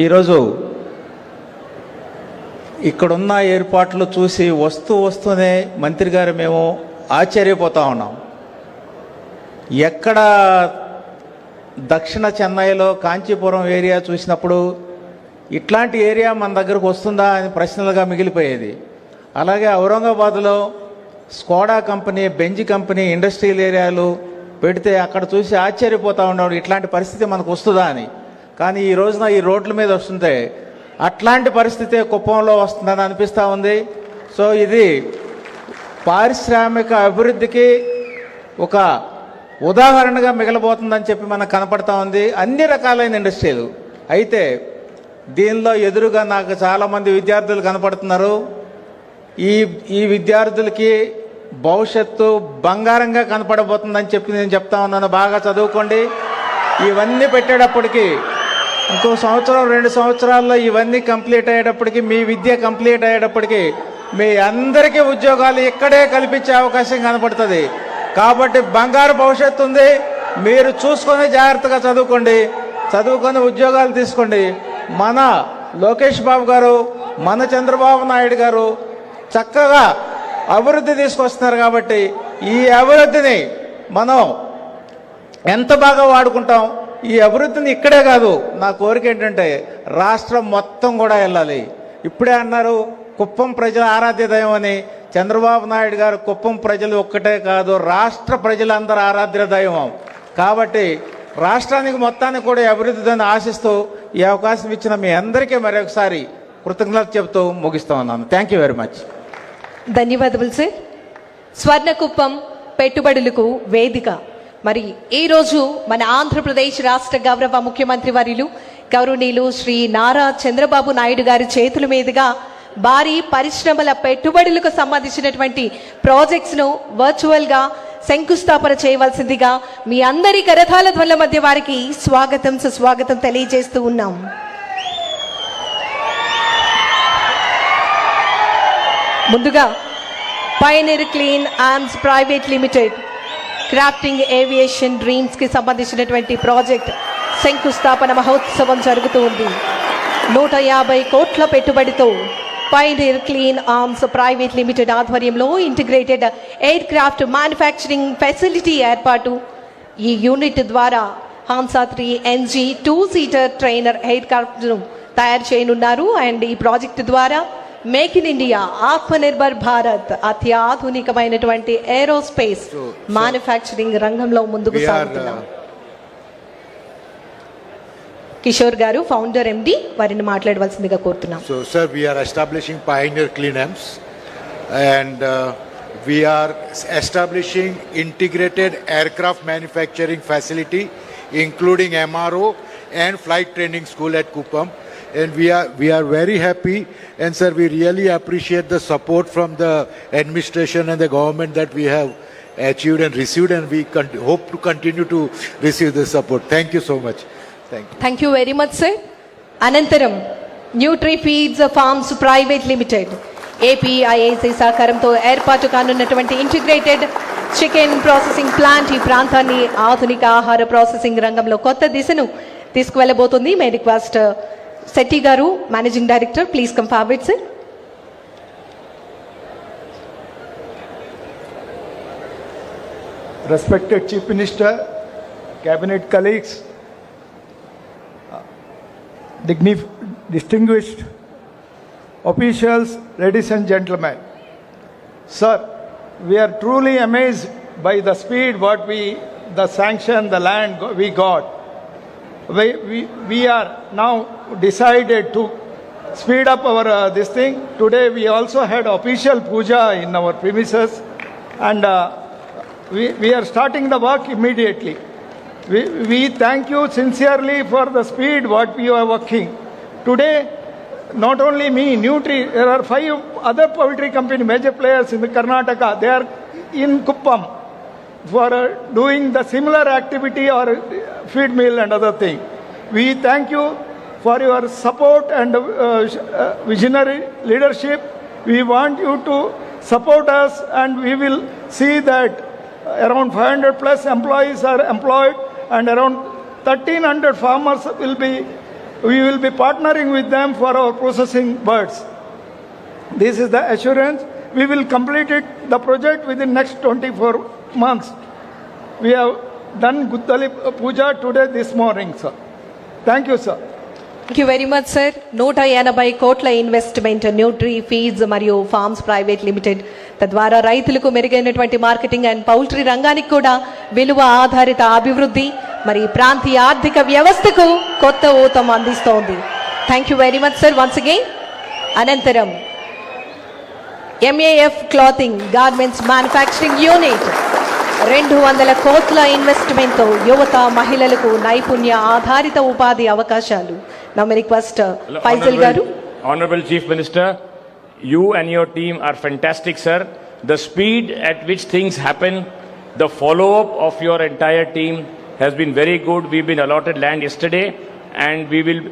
ఈరోజు ఇక్కడున్న ఏర్పాట్లు చూసి వస్తూనే మంత్రి గారు మేము ఆశ్చర్యపోతూ ఉన్నాం. ఎక్కడ దక్షిణ చెన్నైలో కాంచీపురం ఏరియా చూసినప్పుడు ఇట్లాంటి ఏరియా మన దగ్గరకు వస్తుందా అని ప్రశ్నలుగా మిగిలిపోయేది. అలాగే ఔరంగాబాద్లో Skoda company, Benz company industrial ఏరియాలు పెడితే అక్కడ చూసి ఆశ్చర్యపోతూ ఉన్నాడు, ఇట్లాంటి పరిస్థితి మనకు వస్తుందా అని. కానీ ఈ రోజున ఈ రోడ్ల మీద వస్తుంటే అట్లాంటి పరిస్థితి కుప్పంలో వస్తుందని అనిపిస్తూ ఉంది. సో ఇది పారిశ్రామిక అభివృద్ధికి ఒక ఉదాహరణగా మిగలబోతుందని చెప్పి మనకు కనపడతా ఉంది. అన్ని రకాలైన ఇండస్ట్రీలు. అయితే దీనిలో ఎదురుగా నాకు చాలామంది విద్యార్థులు కనపడుతున్నారు. ఈ విద్యార్థులకి భవిష్యత్తు బంగారంగా కనపడబోతుందని చెప్పి నేను చెప్తా ఉన్నాను. బాగా చదువుకోండి. ఇవన్నీ పెట్టేటప్పటికి ఇంకో సంవత్సరం 2 సంవత్సరాల్లో ఇవన్నీ కంప్లీట్ అయ్యేటప్పటికి, మీ విద్య కంప్లీట్ అయ్యేటప్పటికి మీ అందరికీ ఉద్యోగాలు ఇక్కడే కల్పించే అవకాశం కనపడుతుంది. కాబట్టి బంగారు భవిష్యత్తు ఉంది. మీరు చూసుకొని జాగ్రత్తగా చదువుకొని ఉద్యోగాలు తీసుకోండి. మన లోకేష్ బాబు గారు, మన చంద్రబాబు నాయుడు గారు చక్కగా అభివృద్ధి తీసుకొస్తున్నారు. కాబట్టి ఈ అభివృద్ధిని మనం ఎంత బాగా వాడుకుంటాం. ఈ అభివృద్ధిని ఇక్కడే కాదు, నా కోరిక ఏంటంటే రాష్ట్రం మొత్తం కూడా వెళ్ళాలి. ఇప్పుడే అన్నారు కుప్పం ప్రజల ఆరాధ్య దైవం అని. చంద్రబాబు నాయుడు గారు కుప్పం ప్రజలు ఒక్కటే కాదు, రాష్ట్ర ప్రజలందరూ ఆరాధ్య దైవం. కాబట్టి రాష్ట్రానికి మొత్తానికి కూడా అభివృద్ధిని ఆశిస్తూ ఈ అవకాశం ఇచ్చిన మీ అందరికీ మరొకసారి కృతజ్ఞత చెబుతూ ముగిస్తూ ఉన్నాను. Thank you very much. ధన్యవాదములు సార్. స్వర్ణకుప్పం పెట్టుబడులకు వేదిక. మరి ఈరోజు మన ఆంధ్రప్రదేశ్ రాష్ట్ర గౌరవ ముఖ్యమంత్రి వర్యులు గౌరవనీయులు శ్రీ నారా చంద్రబాబు నాయుడు గారి చేతుల మీదుగా భారీ పరిశ్రమల పెట్టుబడులకు సంబంధించినటువంటి ప్రాజెక్ట్స్ను వర్చువల్గా శంకుస్థాపన చేయవలసిందిగా మీ అందరి కరతాళ ధ్వనుల మధ్య వారికి స్వాగతం సుస్వాగతం తెలియజేస్తూ ఉన్నాం. ముందుగా Pioneer Clean Arms Private limited crafting aviation dreams కి సంబంధించినటువంటి ప్రాజెక్ట్ శంకుస్థాపన మహోత్సవం జరుగుతూ ఉంది. 150 కోట్ల పెట్టుబడితో Pioneer Clean Arms Private Limited ఆధ్వర్యంలో integrated aircraft manufacturing facility ఏర్పాటు. ఈ యూనిట్ ద్వారా హాన్సా 3 NG 2-సీటర్ ట్రైనర్ ఎయిర్ క్రాఫ్ట్ను తయారు చేయనున్నారు. అండ్ ఈ ప్రాజెక్టు ద్వారా make in India, Atmanirbhar Bharat అత్యాధునికమైనటువంటి ఏరోస్పేస్ మ్యానుఫ్యాక్చరింగ్ రంగంలో ముందుకు సాగుతున్నాం. కిషోర్ గారు, ఫౌండర్ MD, వారిని మాట్లాడవలసిందిగా కోరుతున్నాం. So sir, we are establishing Pioneer Clean Amps and we are establishing integrated aircraft manufacturing facility including MRO and flight training school at Kuppam. And we are very happy, and sir, we really appreciate the support from the administration and the government that we have achieved and received, and we hope to continue to receive the support. Thank you so much. Thank you very much sir. అనంతరం Nutri Feeds Farms Private Limited APIIC సహకారంతో ఏర్పాటు కానున్నటువంటి integrated chicken processing plant ఈ ప్రాంతాన్ని ఆధునిక ఆహార processing రంగంలో కొత్త దిశను తీసుకువెళ్ళబోతుంది. May request Sethi Garu, Managing Director, please come forward, sir. Respected Chief Minister, Cabinet colleagues, distinguished officials, ladies and gentlemen. Sir, we are truly amazed by the speed the sanction, the land we got. We are now decided to speed up our this thing. Today we also had official puja in our premises, and we are starting the work immediately. We thank you sincerely for the speed what we are working. Today, not only me, Nutri, there are 5 other poultry company major players in the Karnataka. They are in Kuppam for doing the similar activity or feed mill and other thing. We thank you for your support and visionary leadership. We want you to support us, and we will see that around 500 plus employees are employed, and around 1,300 farmers will be We will be partnering with them for our processing birds. This is the assurance. We will complete the project within next 24 months. We have done Guttali Puja today this morning, sir. Thank you, sir. Thank you very much sir. 180 కోట్ల investment Nutri feeds మరియు forms Private limited, తద్వారా రైతులకు మెరుగైనటువంటి marketing and poultry రంగానికి కూడా విలువ ఆధారిత అభివృద్ధి మరి ప్రాంతీయ ఆర్థిక వ్యవస్థకు కొత్త ఊతం అందిస్తోంది. Thank you very much sir once again. అనంతరం MAF clothing garments manufacturing unit 200 కోట్ల ఇన్వెస్ట్మెంట్తో యువత మహిళలకు నైపుణ్య ఆధారిత ఉపాధి అవకాశాలు. Now may request Faisal Garu. Honorable Chief Minister, you and your team are fantastic, sir. The speed at which things happen, the follow-up of your entire team has been very good. We've been allotted land yesterday and we will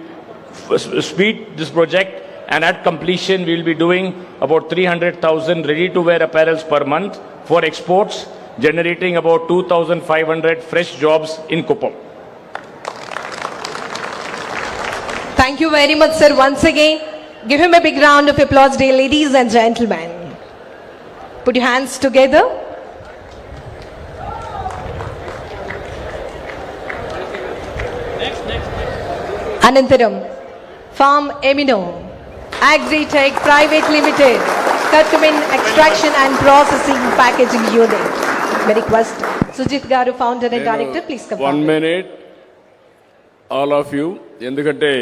speed this project, and at completion we will be doing about 300,000 ready-to-wear apparels per month for exports, generating about 2,500 fresh jobs in Kuppam. Thank you very much, sir. Once again, give him a big round of applause, dear ladies and gentlemen. Put your hands together. Anantaram, Farm Emino, Agritech Private Limited, Curcumin Extraction and Processing Packaging Unit. May request Sujit Garu, Founder and Director, please come 1 forward. minute, all of you. ఎందుకంటే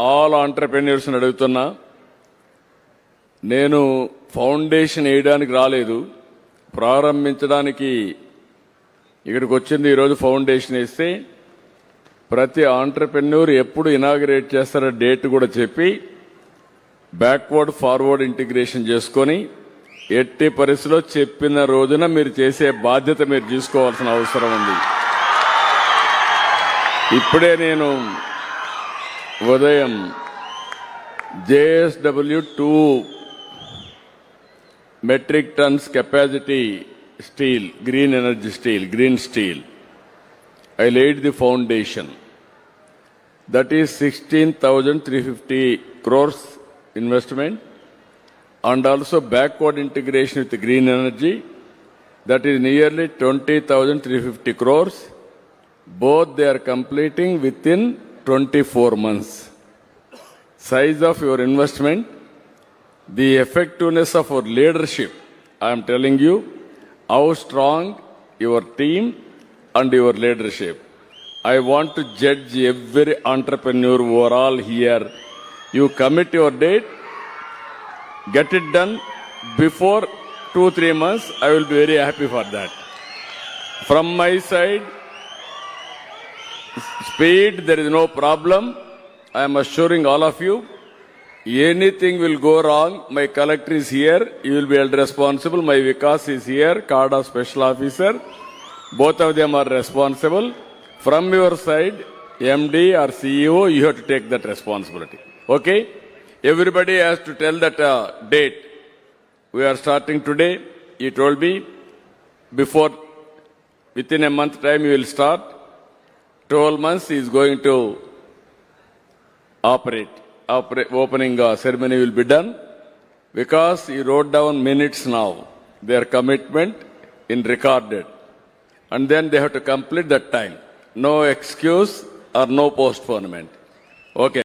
all entrepreneurs అడుగుతున్నా, నేను foundation వేయడానికి రాలేదు, ప్రారంభించడానికి ఇక్కడికి వచ్చింది. ఈరోజు foundation వేస్తే ప్రతి ఆంటర్ప్రెన్యూర్ ఎప్పుడు ఇనాగరేట్ చేస్తారో డేట్ కూడా చెప్పి బ్యాక్వర్డ్ ఫార్వర్డ్ ఇంటిగ్రేషన్ చేసుకొని ఎట్టి పరిస్థితిలో చెప్పిన రోజున మీరు చేసే బాధ్యత మీరు తీసుకోవాల్సిన అవసరం ఉంది. ఇప్పుడే నేను ఉదయం JSW 2 metric tons capacity steel, green energy steel, green steel, I laid the foundation. That is 16,350 crores investment, and also backward integration with green energy. That is nearly 20,350 crores. Both they are completing within 24 months. Size of your investment, the effectiveness of our leadership, I am telling you how strong your team and your leadership. I want to judge every entrepreneur overall here. You commit your date, get it done before 2-3 months. I will be very happy for that. From my side, speed, there is no problem. I am assuring all of you, anything will go wrong, my collector is here, you will be held responsible. My Vikas is here, CADA special officer. Both of them are responsible. From your side, MD or CEO, you have to take that responsibility. Okay? Everybody has to tell that date. We are starting today. He told me within a month time you will start. 12 months he is going to operate. Opening ceremony will be done. Because he wrote down minutes now. Their commitment in recorded. And then they have to complete that time. No excuse or no postponement. Okay.